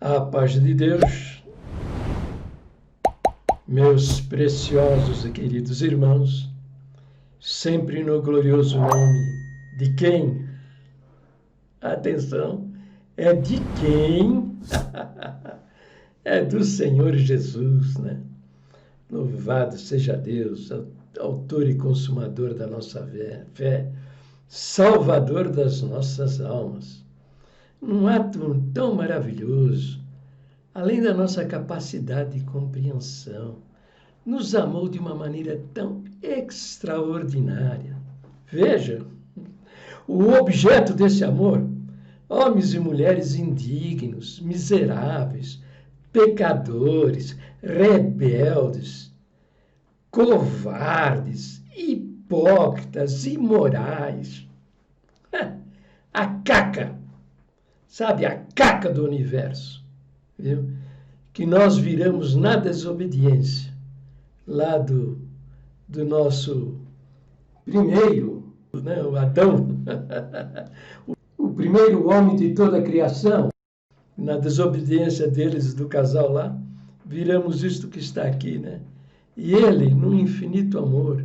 A paz de Deus, meus preciosos e queridos irmãos, sempre no glorioso nome de quem? Atenção, é de quem? É do Senhor Jesus, né? Louvado seja Deus, autor e consumador da nossa fé, salvador das nossas almas. Num ato tão maravilhoso, além da nossa capacidade de compreensão, nos amou de uma maneira tão extraordinária. Veja, o objeto desse amor, homens e mulheres indignos, miseráveis, pecadores, rebeldes, covardes, hipócritas, imorais. A caca, sabe, a caca do universo, viu? Que nós viramos na desobediência, lá do nosso primeiro, né, o Adão, o primeiro homem de toda a criação, na desobediência deles, do casal lá, viramos isto que está aqui, né? E ele, num infinito amor,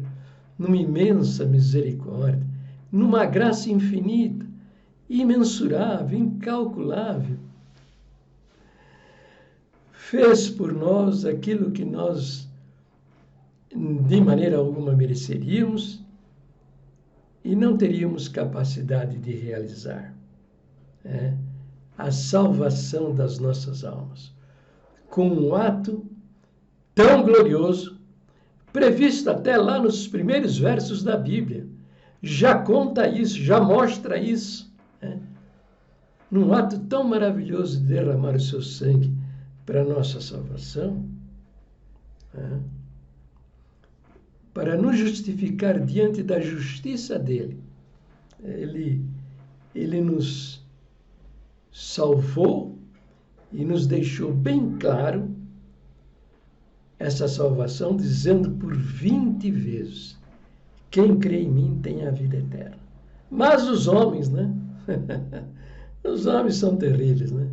numa imensa misericórdia, numa graça infinita, imensurável, incalculável, fez por nós aquilo que nós, de maneira alguma, mereceríamos e não teríamos capacidade de realizar. A salvação das nossas almas, com um ato tão glorioso, previsto até lá nos primeiros versos da Bíblia. Já conta isso, já mostra isso. Num ato tão maravilhoso de derramar o seu sangue para a nossa salvação, para nos justificar diante da justiça dele. Ele nos salvou e nos deixou bem claro essa salvação, dizendo por 20 vezes: quem crê em mim tem a vida eterna. Mas os homens, né? Os homens são terríveis, né?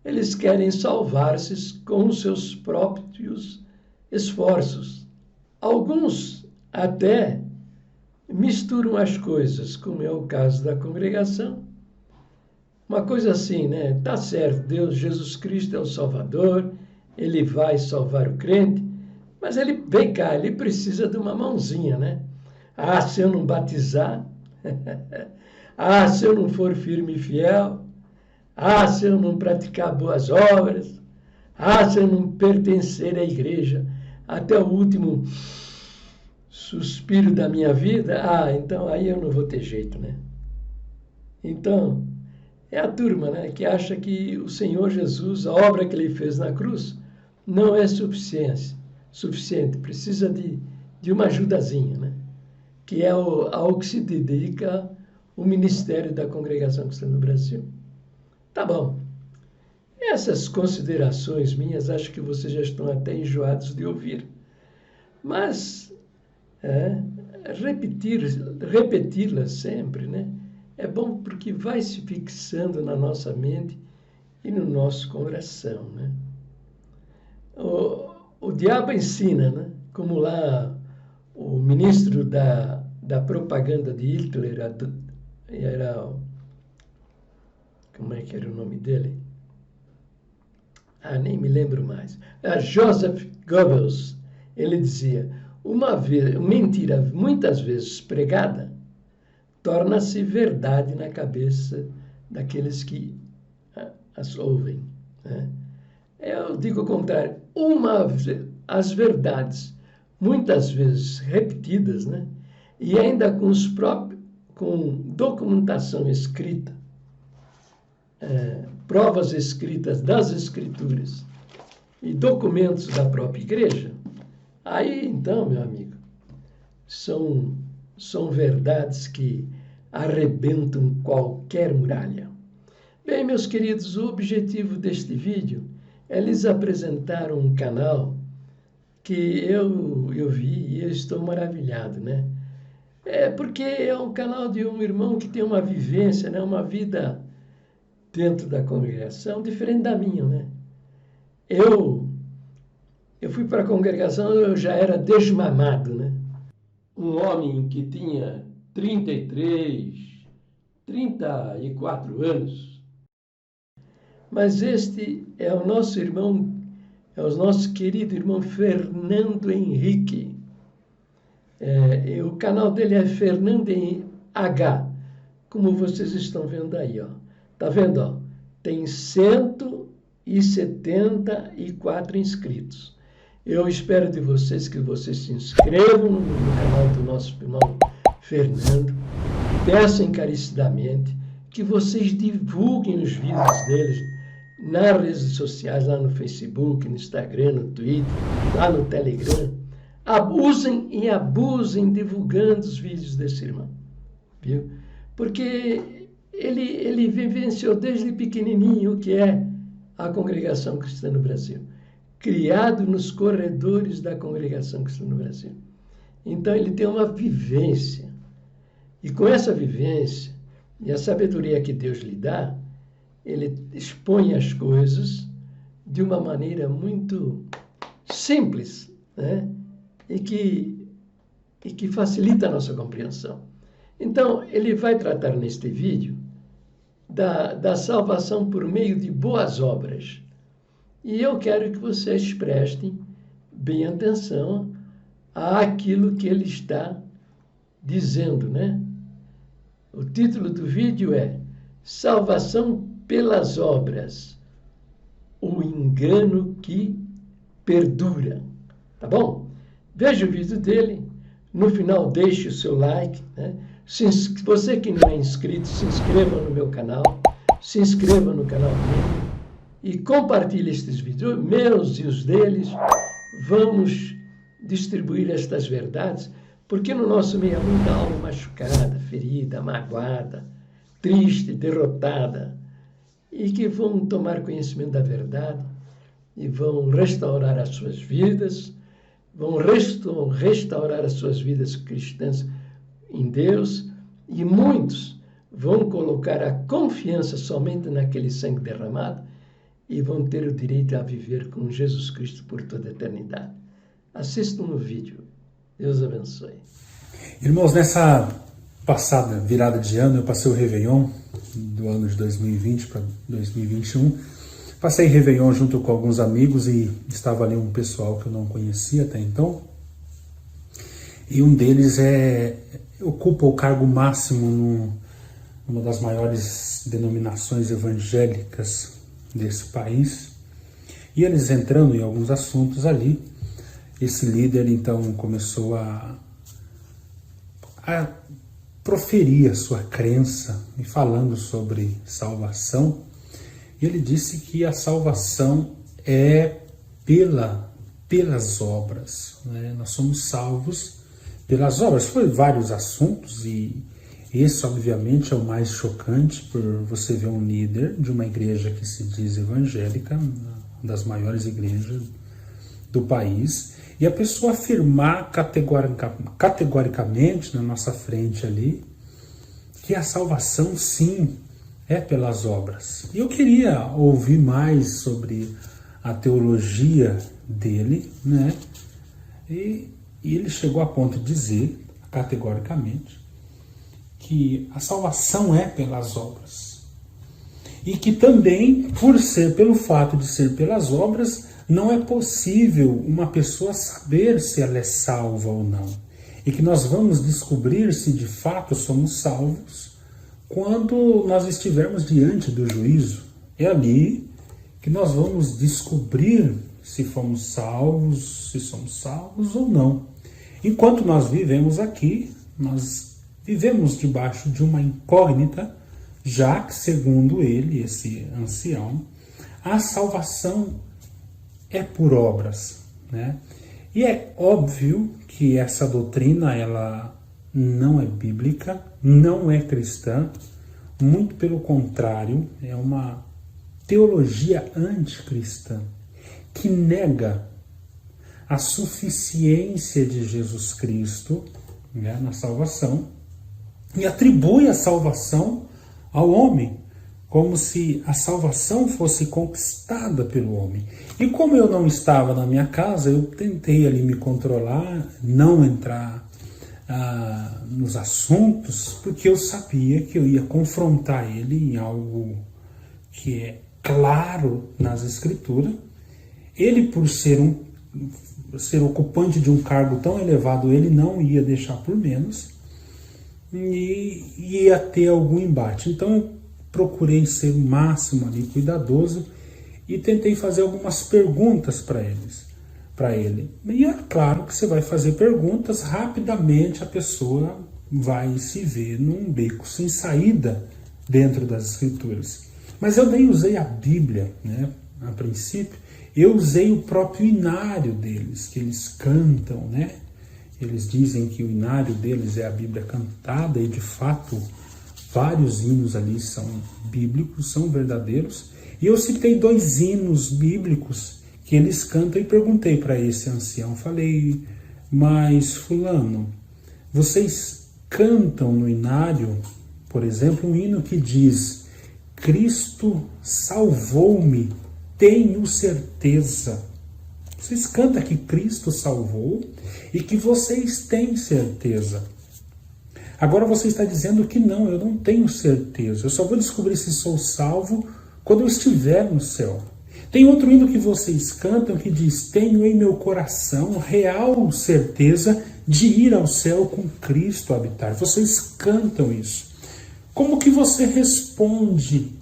Eles querem salvar-se com os seus próprios esforços. Alguns até misturam as coisas, como é o caso da congregação. Uma coisa assim, né? Tá certo, Deus, Jesus Cristo é o Salvador, ele vai salvar o crente, mas ele, vem cá, ele precisa de uma mãozinha, né? Ah, se eu não batizar, ah, se eu não for firme e fiel, ah, se eu não praticar boas obras, ah, se eu não pertencer à igreja até o último suspiro da minha vida, então aí eu não vou ter jeito, né? Então, é a turma, né, que acha que o Senhor Jesus, a obra que ele fez na cruz, não é suficiente, precisa de uma ajudazinha, né? Que é ao que se dedica o ministério da Congregação Cristã no Brasil. Tá bom. Essas considerações minhas, acho que vocês já estão até enjoados de ouvir. Mas repeti-las sempre, né? É bom porque vai se fixando na nossa mente e no nosso coração, né? O diabo ensina, né? Como lá o ministro da propaganda de Hitler era... Como é que era o nome dele? Nem me lembro mais. Joseph Goebbels. Ele dizia: uma mentira muitas vezes pregada torna-se verdade na cabeça daqueles que as ouvem. Eu digo o contrário. As verdades, muitas vezes repetidas, né? E ainda com documentação escrita, provas escritas das Escrituras e documentos da própria igreja, aí então, meu amigo, são verdades que arrebentam qualquer muralha. Bem, meus queridos, o objetivo deste vídeo é lhes apresentar um canal que eu vi e eu estou maravilhado, né? Porque é um canal de um irmão que tem uma vivência, né? Uma vida dentro da congregação, diferente da minha, né? Eu fui para a congregação, eu já era desmamado, né? Um homem que tinha 34 anos. Mas este é o nosso irmão, é o nosso querido irmão Fernando Henrique. O canal dele é Fernando H, como vocês estão vendo aí, ó. Tá vendo, ó? Tem 174 inscritos. Eu espero de vocês que vocês se inscrevam no canal do nosso irmão Fernando. Peço encarecidamente que vocês divulguem os vídeos deles nas redes sociais, lá no Facebook, no Instagram, no Twitter, lá no Telegram. Abusem e abusem divulgando os vídeos desse irmão, viu? Porque ele vivenciou desde pequenininho o que é a congregação cristã no Brasil, criado nos corredores da congregação cristã no Brasil. Então ele tem uma vivência, e com essa vivência e a sabedoria que Deus lhe dá, ele expõe as coisas de uma maneira muito simples, né? E que facilita a nossa compreensão. Então, ele vai tratar neste vídeo da salvação por meio de boas obras. E eu quero que vocês prestem bem atenção àquilo que ele está dizendo, né? O título do vídeo é Salvação pelas Obras, o engano que perdura. Tá bom? Veja o vídeo dele. No final, deixe o seu like, né? Você que não é inscrito, se inscreva no meu canal, se inscreva no canal dele e compartilhe estes vídeos, meus e os deles. Vamos distribuir estas verdades, porque no nosso meio há muita alma machucada, ferida, magoada, triste, derrotada, e que vão tomar conhecimento da verdade e vão restaurar as suas vidas, vão restaurar as suas vidas cristãs em Deus, e muitos vão colocar a confiança somente naquele sangue derramado e vão ter o direito a viver com Jesus Cristo por toda a eternidade. Assistam o vídeo. Deus abençoe. Irmãos, nessa passada virada de ano, eu passei o Réveillon do ano de 2020 para 2021. Passei Réveillon junto com alguns amigos e estava ali um pessoal que eu não conhecia até então. E um deles ocupa o cargo máximo numa das maiores denominações evangélicas desse país. E eles entrando em alguns assuntos ali, esse líder então começou a proferir a sua crença e falando sobre salvação. E ele disse que a salvação é pelas obras, né? Nós somos salvos pelas obras. Foi vários assuntos e esse obviamente é o mais chocante, por você ver um líder de uma igreja que se diz evangélica, uma das maiores igrejas do país, e a pessoa afirmar categoricamente na nossa frente ali que a salvação sim é pelas obras. E eu queria ouvir mais sobre a teologia dele, né? E ele chegou a ponto de dizer categoricamente que a salvação é pelas obras. E que também, pelo fato de ser pelas obras, não é possível uma pessoa saber se ela é salva ou não. E que nós vamos descobrir se de fato somos salvos quando nós estivermos diante do juízo. É ali que nós vamos descobrir se somos salvos ou não. Enquanto nós vivemos aqui, nós vivemos debaixo de uma incógnita, já que, segundo ele, esse ancião, a salvação é por obras, né? E é óbvio que essa doutrina, ela não é bíblica, não é cristã, muito pelo contrário, é uma teologia anticristã, que nega a suficiência de Jesus Cristo, né, na salvação, e atribui a salvação ao homem, como se a salvação fosse conquistada pelo homem. E como eu não estava na minha casa, eu tentei ali me controlar, não entrar nos assuntos, porque eu sabia que eu ia confrontar ele em algo que é claro nas Escrituras. Ele, por ser ocupante de um cargo tão elevado, ele não ia deixar por menos e ia ter algum embate. Então eu procurei ser o máximo ali cuidadoso e tentei fazer algumas perguntas para ele. E é claro que você vai fazer perguntas, rapidamente a pessoa vai se ver num beco sem saída dentro das Escrituras. Mas eu nem usei a Bíblia, né, a princípio. Eu usei o próprio inário deles, que eles cantam, né? Eles dizem que o inário deles é a Bíblia cantada, e de fato vários hinos ali são bíblicos, são verdadeiros. E eu citei 2 hinos bíblicos que eles cantam e perguntei para esse ancião, falei, mas fulano, vocês cantam no inário, por exemplo, um hino que diz, Cristo salvou-me, tenho certeza. Vocês cantam que Cristo salvou e que vocês têm certeza. Agora você está dizendo que não, eu não tenho certeza. Eu só vou descobrir se sou salvo quando eu estiver no céu. Tem outro hino que vocês cantam que diz, tenho em meu coração real certeza de ir ao céu com Cristo habitar. Vocês cantam isso. Como que você responde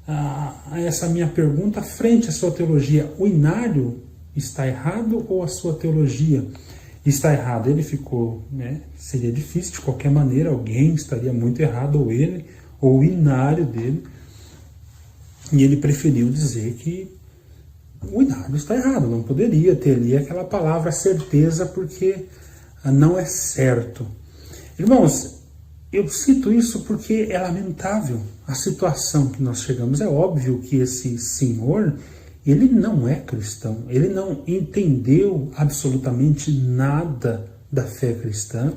a essa minha pergunta frente à sua teologia? O inário está errado ou a sua teologia está errada? Ele ficou, né? Seria difícil, de qualquer maneira, alguém estaria muito errado, ou ele, ou o inário dele. E ele preferiu dizer que o inário está errado, não poderia ter ali aquela palavra certeza, porque não é certo. Irmãos, eu cito isso porque é lamentável a situação que nós chegamos. É óbvio que esse senhor, ele não é cristão, ele não entendeu absolutamente nada da fé cristã.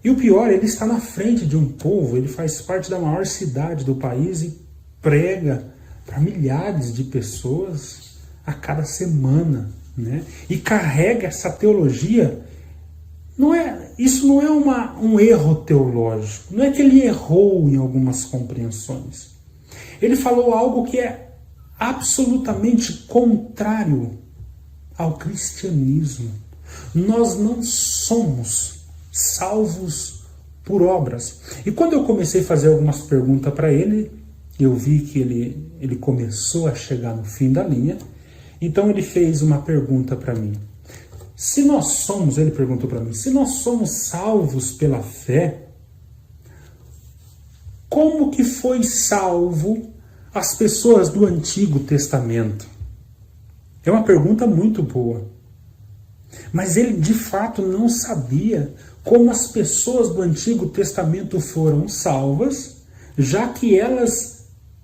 E o pior, ele está na frente de um povo, ele faz parte da maior cidade do país e prega para milhares de pessoas a cada semana, né? E carrega essa teologia. Isso não é um erro teológico, não é que ele errou em algumas compreensões. Ele falou algo que é absolutamente contrário ao cristianismo. Nós não somos salvos por obras. E quando eu comecei a fazer algumas perguntas para ele, eu vi que ele começou a chegar no fim da linha. Então ele fez uma pergunta para mim. Ele perguntou para mim, se nós somos salvos pela fé, como que foi salvo as pessoas do Antigo Testamento? É uma pergunta muito boa. Mas ele de fato não sabia como as pessoas do Antigo Testamento foram salvas, já que elas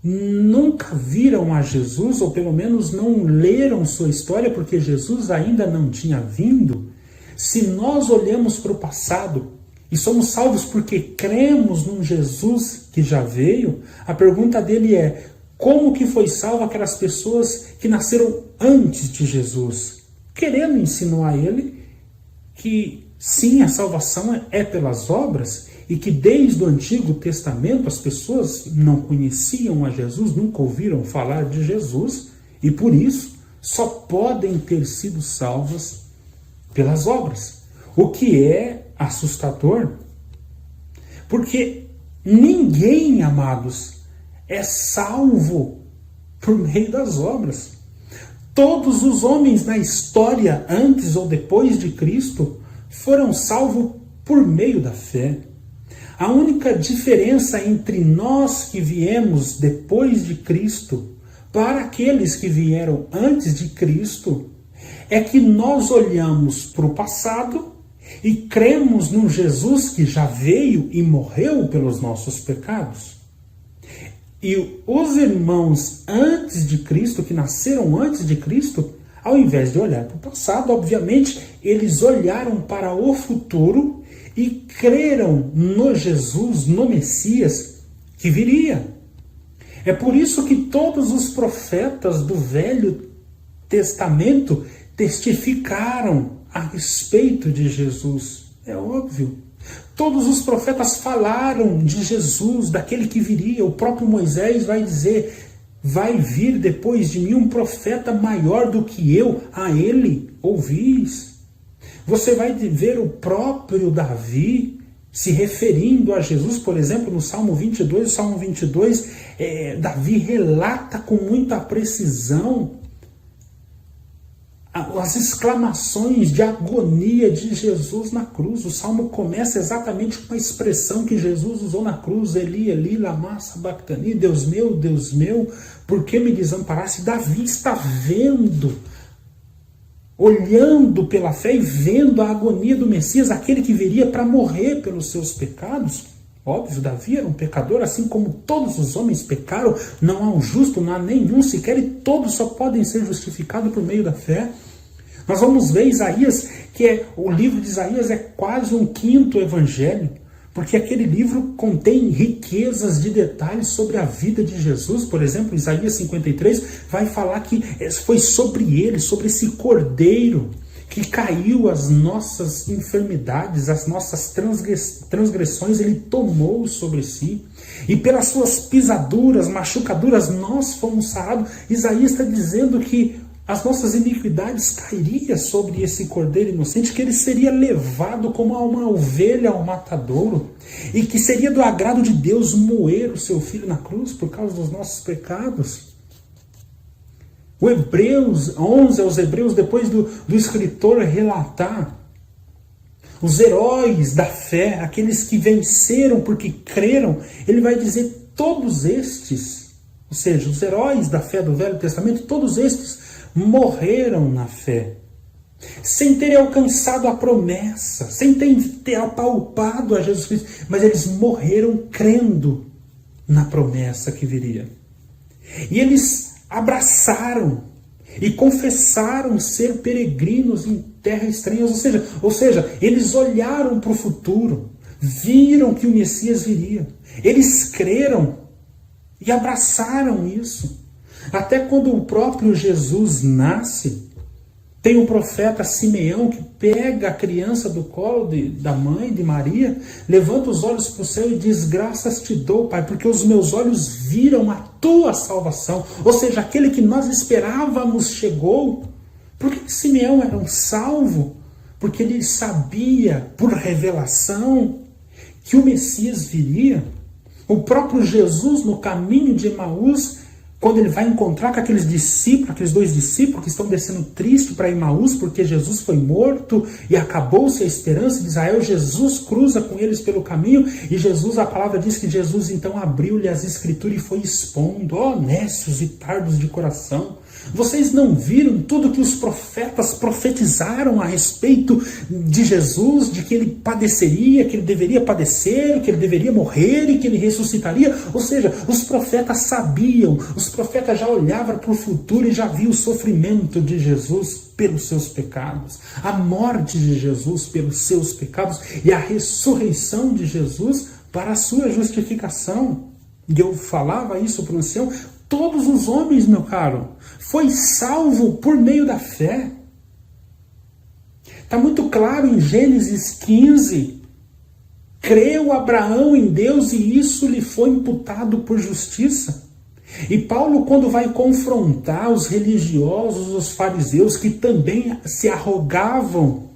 nunca viram a Jesus, ou pelo menos não leram sua história, porque Jesus ainda não tinha vindo. Se nós olhamos para o passado e somos salvos porque cremos num Jesus que já veio, a pergunta dele é, como que foi salvo aquelas pessoas que nasceram antes de Jesus? Querendo insinuar a ele que sim, a salvação é pelas obras, e que desde o Antigo Testamento as pessoas não conheciam a Jesus, nunca ouviram falar de Jesus, e por isso só podem ter sido salvas pelas obras. O que é assustador, porque ninguém, amados, é salvo por meio das obras. Todos os homens na história, antes ou depois de Cristo, foram salvos por meio da fé. A única diferença entre nós que viemos depois de Cristo para aqueles que vieram antes de Cristo é que nós olhamos para o passado e cremos num Jesus que já veio e morreu pelos nossos pecados. E os irmãos antes de Cristo, que nasceram antes de Cristo, ao invés de olhar para o passado, obviamente, eles olharam para o futuro e creram no Jesus, no Messias que viria. É por isso que todos os profetas do Velho Testamento testificaram a respeito de Jesus. É óbvio. Todos os profetas falaram de Jesus, daquele que viria. O próprio Moisés vai dizer: vai vir depois de mim um profeta maior do que eu, a ele ouvis. Você vai ver o próprio Davi se referindo a Jesus, por exemplo, no Salmo 22. O Salmo 22, Davi relata com muita precisão as exclamações de agonia de Jesus na cruz. O Salmo começa exatamente com a expressão que Jesus usou na cruz: Eli, Eli, lama sabachthani, Deus meu, por que me desamparaste? Davi está vendo, olhando pela fé e vendo a agonia do Messias, aquele que viria para morrer pelos seus pecados. Óbvio, Davi era um pecador, assim como todos os homens pecaram. Não há um justo, não há nenhum sequer, e todos só podem ser justificados por meio da fé. Nós vamos ver Isaías, o livro de Isaías é quase um quinto evangelho, porque aquele livro contém riquezas de detalhes sobre a vida de Jesus. Por exemplo, Isaías 53 vai falar que foi sobre ele, sobre esse cordeiro, que caiu as nossas enfermidades, as nossas transgressões, ele tomou sobre si. E pelas suas pisaduras, machucaduras, nós fomos sarados. Isaías está dizendo que as nossas iniquidades cairiam sobre esse cordeiro inocente, que ele seria levado como uma ovelha ao matadouro, e que seria do agrado de Deus moer o seu filho na cruz por causa dos nossos pecados. O Hebreus 11, aos Hebreus, depois do escritor relatar os heróis da fé, aqueles que venceram porque creram, ele vai dizer: todos estes, ou seja, os heróis da fé do Velho Testamento, todos estes morreram na fé, sem terem alcançado a promessa, sem ter apalpado a Jesus Cristo, mas eles morreram crendo na promessa que viria. E eles abraçaram e confessaram ser peregrinos em terra estranha, ou seja, eles olharam para o futuro, viram que o Messias viria, eles creram e abraçaram isso. Até quando o próprio Jesus nasce, tem o profeta Simeão que pega a criança do colo da mãe, de Maria, levanta os olhos para o céu e diz: graças te dou, Pai, porque os meus olhos viram a tua salvação. Ou seja, aquele que nós esperávamos chegou. Por que Simeão era um salvo? Porque ele sabia, por revelação, que o Messias viria. O próprio Jesus, no caminho de Emaús, quando ele vai encontrar com aqueles dois discípulos que estão descendo triste para Emaús, porque Jesus foi morto e acabou-se a esperança de Israel, Jesus cruza com eles pelo caminho, e Jesus, a palavra diz que Jesus então abriu-lhe as escrituras e foi expondo: ó, nécios e tardos de coração, vocês não viram tudo que os profetas profetizaram a respeito de Jesus, de que ele padeceria, que ele deveria padecer, que ele deveria morrer e que ele ressuscitaria? Ou seja, os profetas sabiam, os profetas já olhavam para o futuro e já viam o sofrimento de Jesus pelos seus pecados, a morte de Jesus pelos seus pecados e a ressurreição de Jesus para a sua justificação. E eu falava isso para o ancião: todos os homens, meu caro, foi salvo por meio da fé. Está muito claro em Gênesis 15. Creu Abraão em Deus e isso lhe foi imputado por justiça. E Paulo, quando vai confrontar os religiosos, os fariseus, que também se arrogavam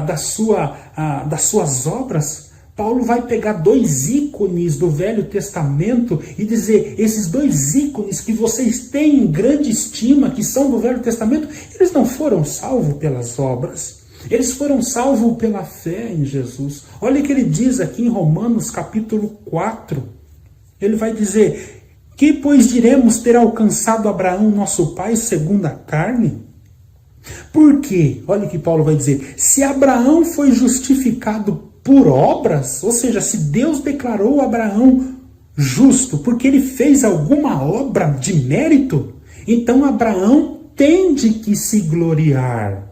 das suas obras, Paulo vai pegar dois ícones do Velho Testamento e dizer: esses dois ícones que vocês têm em grande estima, que são do Velho Testamento, eles não foram salvos pelas obras, eles foram salvos pela fé em Jesus. Olha o que ele diz aqui em Romanos capítulo 4. Ele vai dizer: que pois diremos ter alcançado Abraão nosso pai segundo a carne? Por quê? Olha o que Paulo vai dizer: se Abraão foi justificado por obras, ou seja, se Deus declarou Abraão justo porque ele fez alguma obra de mérito, então Abraão tem de que se gloriar.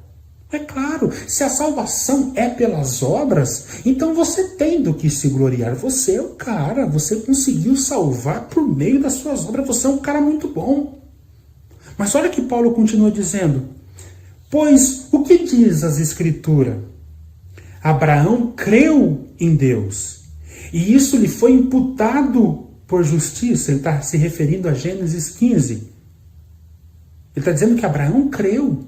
É claro, se a salvação é pelas obras, então você tem do que se gloriar. Você é o cara, você conseguiu salvar por meio das suas obras, você é um cara muito bom. Mas olha que Paulo continua dizendo: pois o que diz as Escrituras? Abraão creu em Deus, e isso lhe foi imputado por justiça. Ele está se referindo a Gênesis 15. Ele está dizendo que Abraão creu,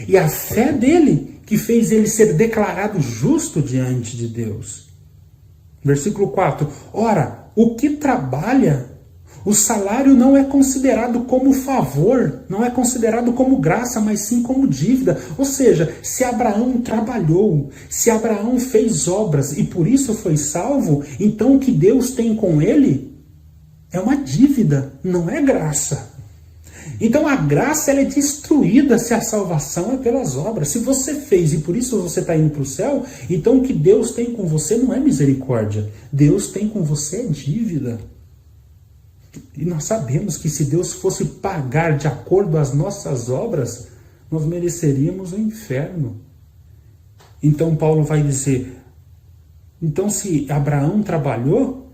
e a fé dele que fez ele ser declarado justo diante de Deus. Versículo 4. Ora, o que trabalha, o salário não é considerado como favor, não é considerado como graça, mas sim como dívida. Ou seja, se Abraão trabalhou, se Abraão fez obras e por isso foi salvo, então o que Deus tem com ele é uma dívida, não é graça. Então a graça ela é destruída se a salvação é pelas obras. Se você fez e por isso você está indo para o céu, então o que Deus tem com você não é misericórdia. Deus tem com você é dívida. E nós sabemos que se Deus fosse pagar de acordo às nossas obras, nós mereceríamos o inferno. Então Paulo vai dizer, então se Abraão trabalhou,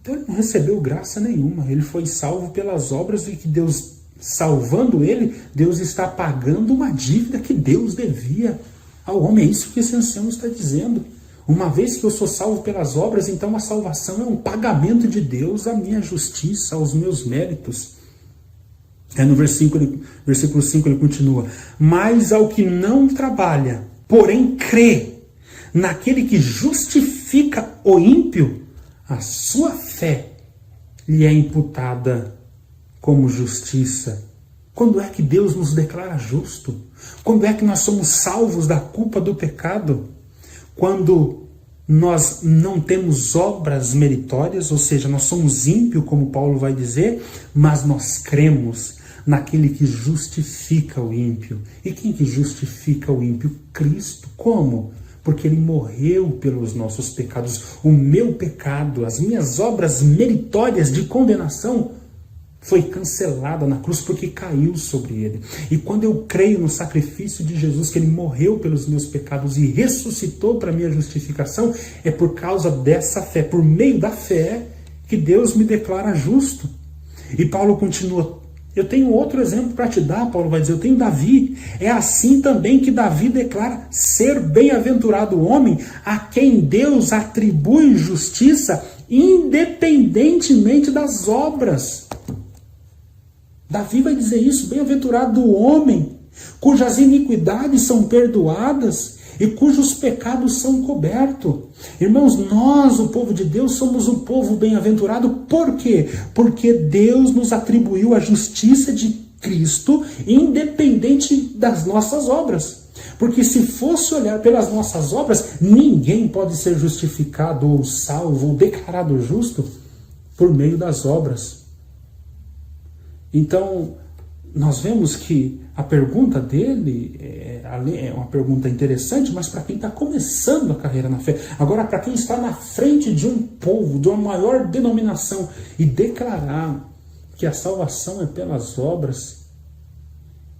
então ele não recebeu graça nenhuma, ele foi salvo pelas obras e que Deus, salvando ele, Deus está pagando uma dívida que Deus devia ao homem. É isso que esse ancião está dizendo. Uma vez que eu sou salvo pelas obras, então a salvação é um pagamento de Deus à minha justiça, aos meus méritos. No versículo 5 ele continua, mas ao que não trabalha, porém crê naquele que justifica o ímpio, a sua fé lhe é imputada como justiça. Quando é que Deus nos declara justo? Quando é que nós somos salvos da culpa do pecado? Quando nós não temos obras meritórias, ou seja, nós somos ímpios, como Paulo vai dizer, mas nós cremos naquele que justifica o ímpio. E quem que justifica o ímpio? Cristo. Como? Porque ele morreu pelos nossos pecados. O meu pecado, as minhas obras meritórias de condenação foi cancelada na cruz porque caiu sobre ele. E quando eu creio no sacrifício de Jesus, que ele morreu pelos meus pecados e ressuscitou para minha justificação, é por causa dessa fé, por meio da fé, que Deus me declara justo. E Paulo continua, eu tenho outro exemplo para te dar, Paulo vai dizer, eu tenho Davi. É assim também que Davi declara ser bem-aventurado o homem a quem Deus atribui justiça independentemente das obras. Davi vai dizer isso, bem-aventurado o homem cujas iniquidades são perdoadas e cujos pecados são cobertos. Irmãos, nós, o povo de Deus, somos um povo bem-aventurado. Por quê? Porque Deus nos atribuiu a justiça de Cristo, independente das nossas obras. Porque se fosse olhar pelas nossas obras, ninguém pode ser justificado ou salvo ou declarado justo por meio das obras. Então, nós vemos que a pergunta dele é uma pergunta interessante, mas para quem está começando a carreira na fé. Agora, para quem está na frente de um povo, de uma maior denominação, e declarar que a salvação é pelas obras,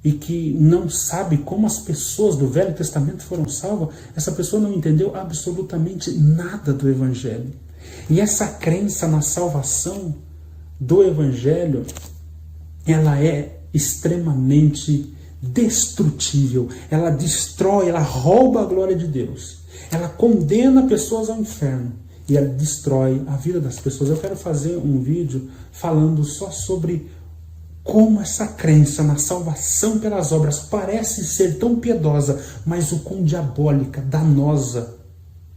e que não sabe como as pessoas do Velho Testamento foram salvas, essa pessoa não entendeu absolutamente nada do Evangelho. E essa crença na salvação do Evangelho, ela é extremamente destrutível. Ela destrói, ela rouba a glória de Deus. Ela condena pessoas ao inferno e ela destrói a vida das pessoas. Eu quero fazer um vídeo falando só sobre como essa crença na salvação pelas obras parece ser tão piedosa, mas o quão diabólica, danosa,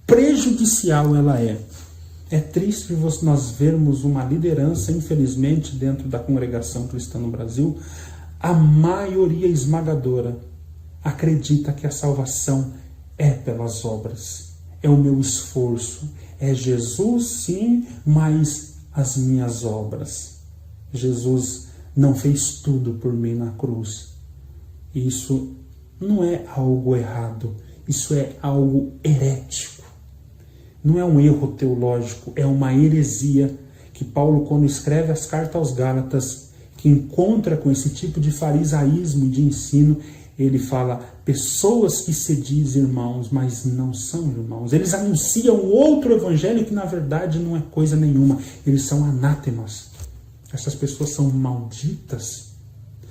prejudicial ela é. É triste nós vermos uma liderança, infelizmente, dentro da congregação cristã no Brasil. A maioria esmagadora acredita que a salvação é pelas obras. É o meu esforço. É Jesus, sim, mas as minhas obras. Jesus não fez tudo por mim na cruz. Isso não é algo errado. Isso é algo herético. Não é um erro teológico, é uma heresia que Paulo, quando escreve as cartas aos Gálatas, que encontra com esse tipo de farisaísmo de ensino, ele fala, pessoas que se dizem irmãos, mas não são irmãos. Eles anunciam outro evangelho que na verdade não é coisa nenhuma. Eles são anátemas. Essas pessoas são malditas.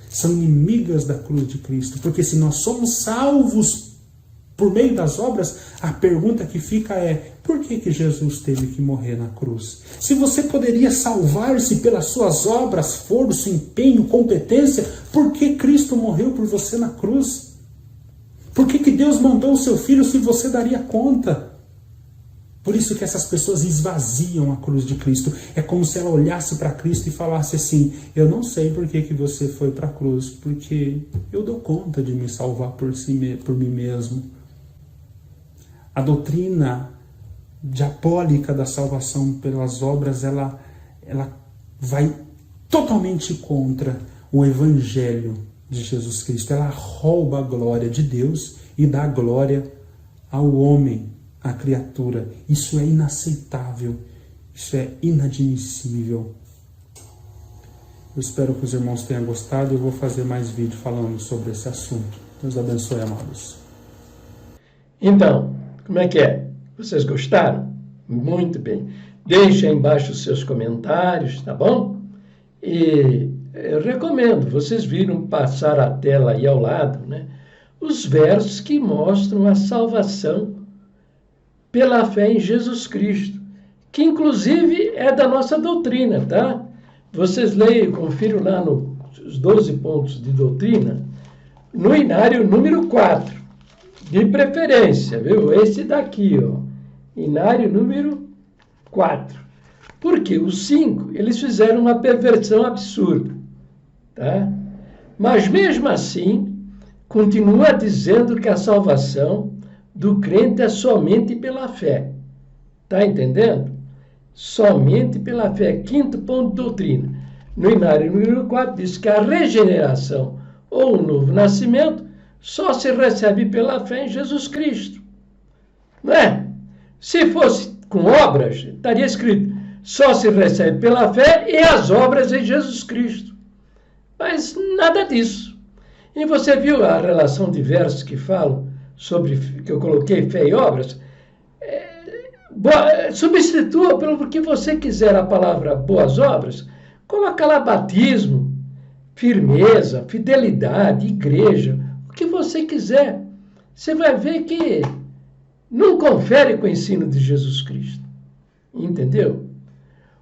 São inimigas da cruz de Cristo. Porque se nós somos salvos por meio das obras, a pergunta que fica é, por que Jesus teve que morrer na cruz? Se você poderia salvar-se pelas suas obras, força, empenho, competência, por que Cristo morreu por você na cruz? Por que Deus mandou o seu Filho se você daria conta? Por isso que essas pessoas esvaziam a cruz de Cristo. É como se ela olhasse para Cristo e falasse assim, eu não sei por que você foi para a cruz, porque eu dou conta de me salvar por mim mesmo. A doutrina diabólica da salvação pelas obras, ela vai totalmente contra o Evangelho de Jesus Cristo. Ela rouba a glória de Deus e dá glória ao homem, à criatura. Isso é inaceitável, isso é inadmissível. Eu espero que os irmãos tenham gostado. Eu vou fazer mais vídeo falando sobre esse assunto. Deus abençoe, amados. Então, como é que é? Vocês gostaram? Muito bem. Deixem aí embaixo os seus comentários, tá bom? E eu recomendo, vocês viram passar a tela aí ao lado, né? Os versos que mostram a salvação pela fé em Jesus Cristo, que inclusive é da nossa doutrina, tá? Vocês leiam, confiram lá nos 12 pontos de doutrina, no inário número 4. De preferência, viu? Esse daqui, ó. Inário número 4. Porque os 5, eles fizeram uma perversão absurda. Tá? Mas mesmo assim, continua dizendo que a salvação do crente é somente pela fé. Tá entendendo? Somente pela fé. 5º ponto de doutrina. No inário número 4 diz que a regeneração ou o novo nascimento só se recebe pela fé em Jesus Cristo. Não é? Se fosse com obras, estaria escrito, só se recebe pela fé e as obras em Jesus Cristo. Mas nada disso. E você viu a relação de versos que falam sobre, que eu coloquei, fé e obras? Substitua pelo que você quiser a palavra boas obras, coloca lá batismo, firmeza, fidelidade, igreja, o que você quiser. Você vai ver que não confere com o ensino de Jesus Cristo. Entendeu?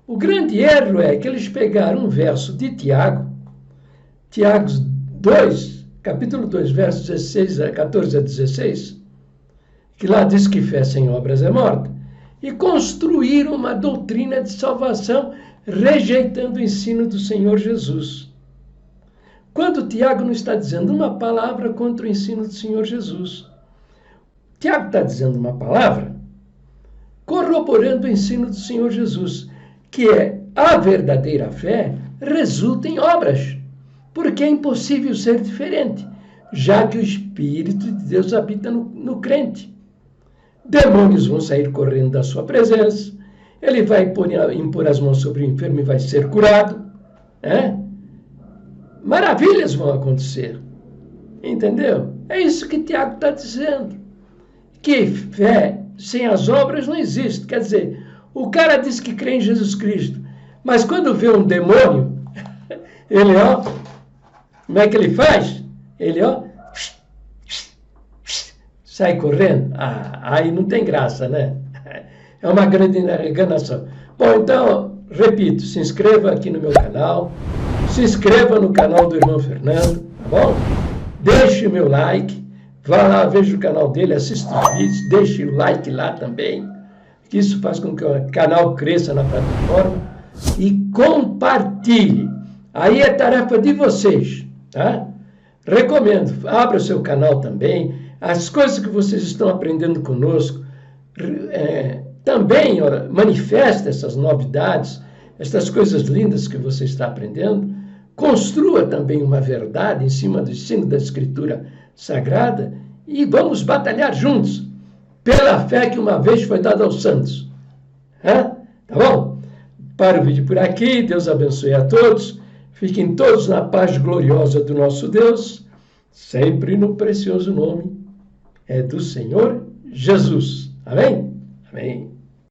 O grande erro é que eles pegaram um verso de Tiago 2, capítulo 2, versos 14 a 16, que lá diz que fé sem obras é morta, e construíram uma doutrina de salvação rejeitando o ensino do Senhor Jesus. Quando Tiago não está dizendo uma palavra contra o ensino do Senhor Jesus. Tiago está dizendo uma palavra corroborando o ensino do Senhor Jesus, que é a verdadeira fé resulta em obras, porque é impossível ser diferente, já que o Espírito de Deus habita no crente. Demônios vão sair correndo da sua presença, ele vai impor as mãos sobre o enfermo e vai ser curado, maravilhas vão acontecer. Entendeu? É isso que Tiago está dizendo. Que fé sem as obras não existe. Quer dizer, o cara diz que crê em Jesus Cristo, mas quando vê um demônio, ele, como é que ele faz? Ele, sai correndo. Aí não tem graça, né? É uma grande enganação. Bom, então, repito, se inscreva aqui no meu canal, se inscreva no canal do irmão Fernando, tá bom? Deixe o meu like, vá lá, veja o canal dele, assista os vídeos, deixe o like lá também, que isso faz com que o canal cresça na plataforma, e compartilhe. Aí é tarefa de vocês, tá? Recomendo, abra o seu canal também, as coisas que vocês estão aprendendo conosco, também manifesta essas novidades, essas coisas lindas que você está aprendendo, construa também uma verdade em cima do ensino da Escritura Sagrada e vamos batalhar juntos pela fé que uma vez foi dada aos santos. Tá bom? Para o vídeo por aqui, Deus abençoe a todos, fiquem todos na paz gloriosa do nosso Deus sempre no precioso nome do Senhor Jesus. Amém? Amém.